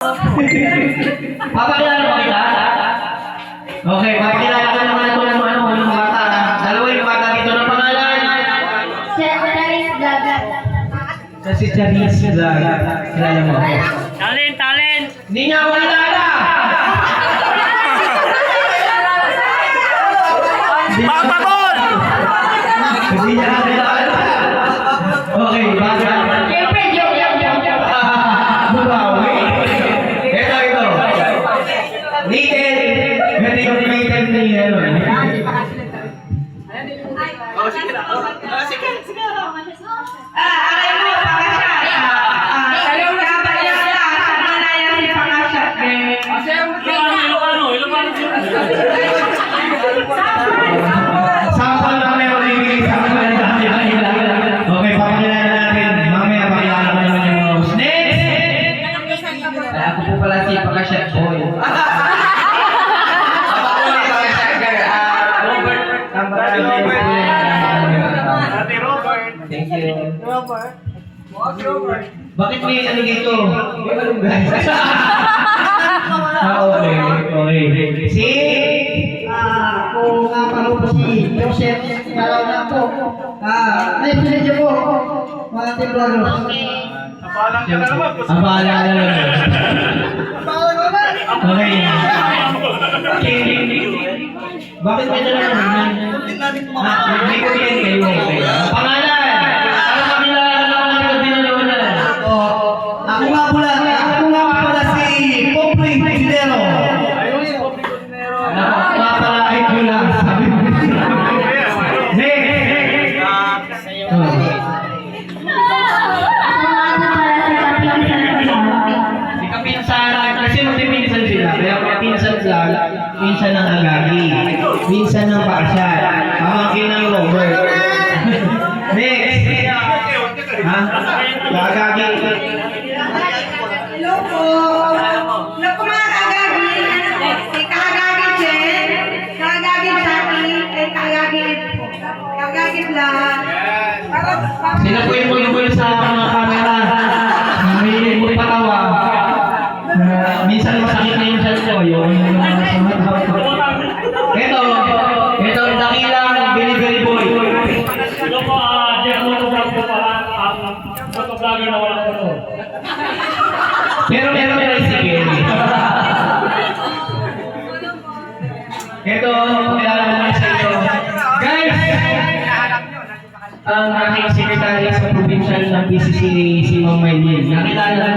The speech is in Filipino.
Papakilala mo kita? Okay, papakilala ka naman ito ng ng bata. Dalawa yung bata dito ng pangalan. Charis Gaga. Si Charis Gaga. Kilala mo? Talent! Hindi niya ako kilala! Pagpagod! Hindi niya ako kilala. Okay, bata. Siyempre, joke. Bubawi. Ito. Little. Ito yung little ni ano. Sample lang may magbibigay sa akin. Okay, pakilala natin. Mamaya pakilala ko naman yung mga host. Next! Ako po pala si Pakashat Boy. Robert. Thank you. Bakit may ano dito? May malunggay. Okay. Si? Kung paro po si Joseph, kalaw na po. May pinadyo po, mga templaros. Abala na lang. Okay. Bakit may dala naman? May kumiyan kayo. Pangalan! Ano pakilala na ako ng pinadalawa na? Ako nga pala si Popley Pinero. Napapalait ko lang. Sabi mo. Next! Si kapinsan, kasi magpipinsan sila. Kaya kapinsan lang, pinsan ng agagi. Pinsan ng pakasyan. Pamangkin ng Robert. Next! Ha? Agagi. Hello po. Naku mga kagagi. Kagagi Jen. Kagagi Jackie. Kagagi Vlog. Sila po yung mulibul sa mga camera. May patawa. Minsan masakit na yung cellphone ko. Yung ito, dakilang Bilibili Boy. Ito po, Jeff Motovlog po pala. Ang motovlogger na walang photo. Pero meron tricycle. Ito, kilala mo na sa inyo. Guys! Ang aking sekretary sa provincial ng PCC, si Ma'am Maylin. Nakilala